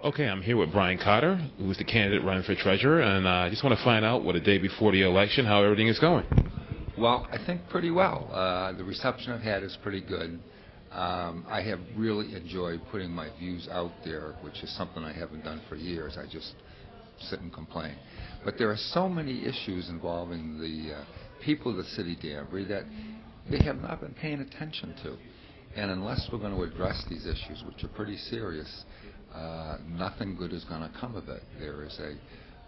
Okay, I'm here with Brian Cotter, who's the candidate running for treasurer, and I just want to find out what a day before the election, how everything is going. Well, I think pretty well. The reception I've had is pretty good. I have really enjoyed putting my views out there, which is something I haven't done for years. I just sit and complain. But there are so many issues involving the people of the city of Danbury that they have not been paying attention to. And unless we're going to address these issues, which are pretty serious, nothing good is going to come of it. There is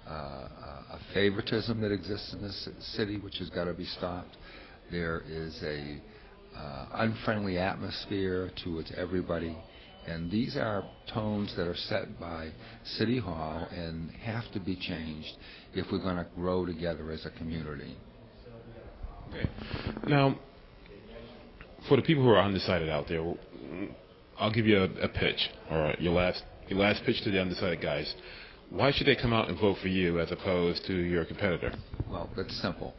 a favoritism that exists in this city which has got to be stopped. There is a unfriendly atmosphere towards everybody, and these are tones that are set by City Hall and have to be changed if we're going to grow together as a community. Okay. Now, for the people who are undecided out there, I'll give you a pitch, or your last pitch to the undecided guys. Why should they come out and vote for you as opposed to your competitor? Well, that's simple.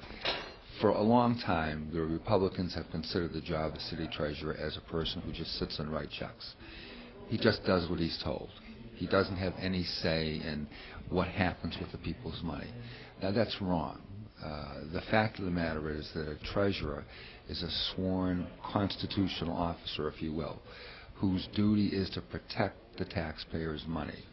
For a long time, the Republicans have considered the job of city treasurer as a person who just sits and writes checks. He just does what he's told. He doesn't have any say in what happens with the people's money. Now, that's wrong. The fact of the matter is that a treasurer is a sworn constitutional officer, if you will, whose duty is to protect the taxpayer's money.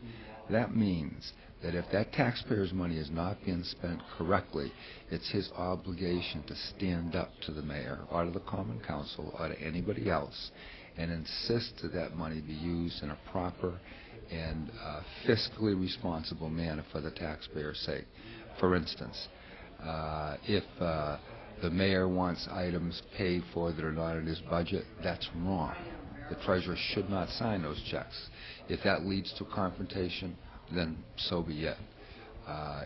That means that if that taxpayer's money is not being spent correctly, it's his obligation to stand up to the mayor or to the common council or to anybody else and insist that that money be used in a proper and fiscally responsible manner for the taxpayer's sake. For instance, if the mayor wants items paid for that are not in his budget, that's wrong. The treasurer should not sign those checks. If that leads to confrontation, then so be it.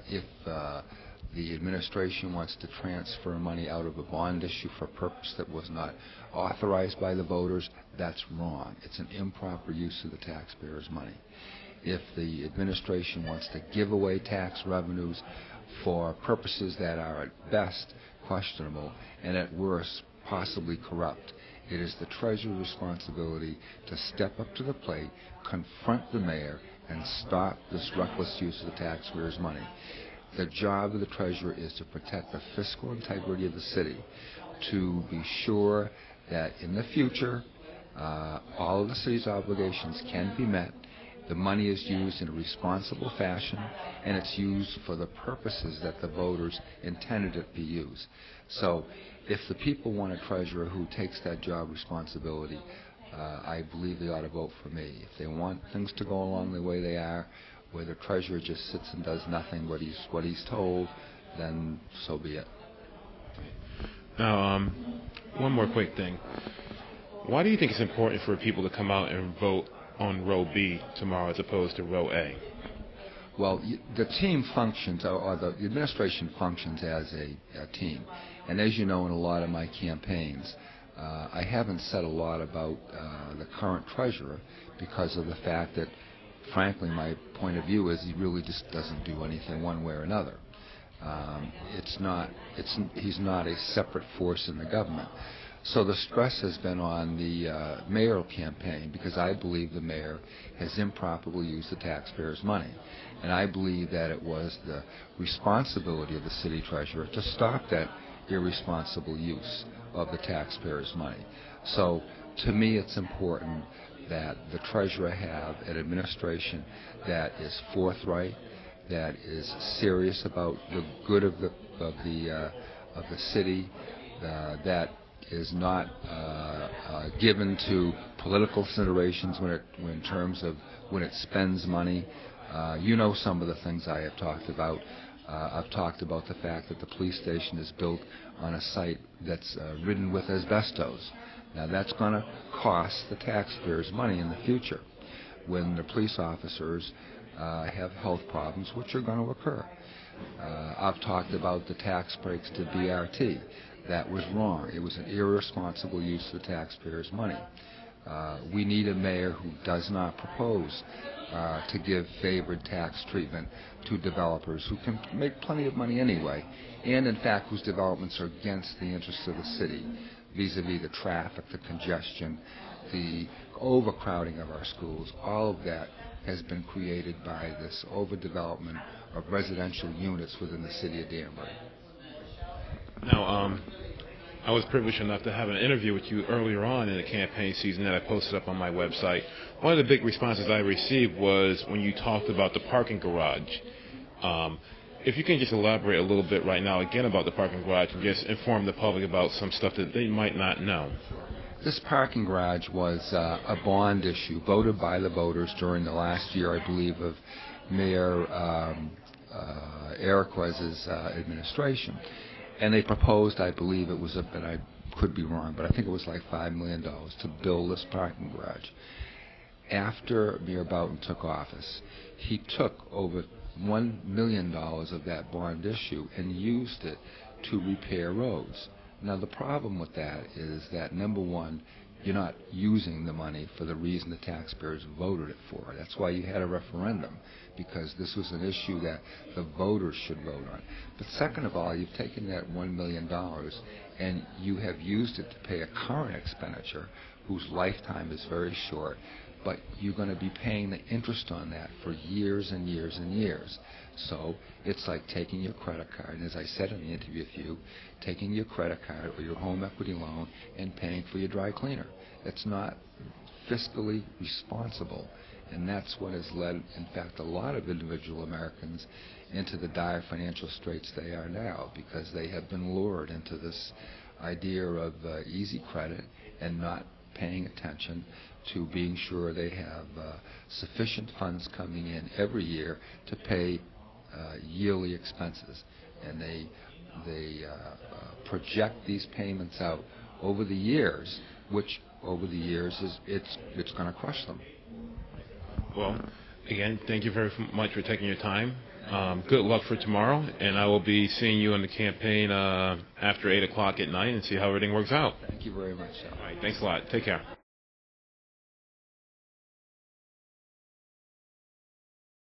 If the administration wants to transfer money out of a bond issue for a purpose that was not authorized by the voters, that's wrong. It's an improper use of the taxpayer's money. If the administration wants to give away tax revenues for purposes that are at best questionable and at worst possibly corrupt, it is the treasurer's responsibility to step up to the plate, confront the mayor, and stop this reckless use of the taxpayer's money. The job of the treasurer is to protect the fiscal integrity of the city, to be sure that in the future all of the city's obligations can be met, the money is used in a responsible fashion, and it's used for the purposes that the voters intended it be used. So if the people want a treasurer who takes that job responsibility, I believe they ought to vote for me. If they want things to go along the way they are, where the treasurer just sits and does nothing but what he's told, then so be it. Now, one more quick thing. Why do you think it's important for people to come out and vote on row B tomorrow as opposed to row A? Well, the team functions, or the administration functions as a team. And as you know, in a lot of my campaigns, I haven't said a lot about the current treasurer because of the fact that, frankly, my point of view is he really just doesn't do anything one way or another. He's not a separate force in the government. So the stress has been on the mayoral campaign because I believe the mayor has improperly used the taxpayers' money. And I believe that it was the responsibility of the city treasurer to stop that irresponsible use of the taxpayers' money. So to me it's important that the treasurer have an administration that is forthright, that is serious about the good of the city, that is not given to political considerations in terms of when it spends money. You know some of the things I have talked about. I've talked about the fact that the police station is built on a site that's ridden with asbestos. Now that's going to cost the taxpayers money in the future when the police officers have health problems, which are going to occur. I've talked about the tax breaks to BRT. That was wrong. It was an irresponsible use of the taxpayers' money. We need a mayor who does not propose to give favored tax treatment to developers who can make plenty of money anyway, and in fact whose developments are against the interests of the city. vis-a-vis the traffic, the congestion, the overcrowding of our schools. All of that has been created by this overdevelopment of residential units within the city of Danbury. Now, I was privileged enough to have an interview with you earlier on in the campaign season that I posted up on my website. One of the big responses I received was when you talked about the parking garage. If you can just elaborate a little bit right now again about the parking garage and just inform the public about some stuff that they might not know. This parking garage was a bond issue voted by the voters during the last year, I believe, of Mayor Iroquois's administration. And they proposed, I believe it was, and I could be wrong, but I think it was like $5 million to build this parking garage. After Mayor Boughton took office, he took over $1 million of that bond issue and used it to repair roads. Now, the problem with that is that, number one, you're not using the money for the reason the taxpayers voted it for. That's why you had a referendum, because this was an issue that the voters should vote on. But second of all, you've taken that $1 million and you have used it to pay a current expenditure whose lifetime is very short, but you're going to be paying the interest on that for years and years and years. So it's like taking your credit card, and as I said in the interview with you, taking your credit card or your home equity loan and paying for your dry cleaner. It's not fiscally responsible, and that's what has led, in fact, a lot of individual Americans into the dire financial straits they are now, because they have been lured into this idea of easy credit and not paying attention to being sure they have sufficient funds coming in every year to pay yearly expenses, and they project these payments out over the years, which over the years it's going to crush them. Well, again, thank you very much for taking your time. Good luck for tomorrow, and I will be seeing you on the campaign after 8 o'clock at night and see how everything works out. Thank you very much, Sal. All right, thanks a lot. Take care.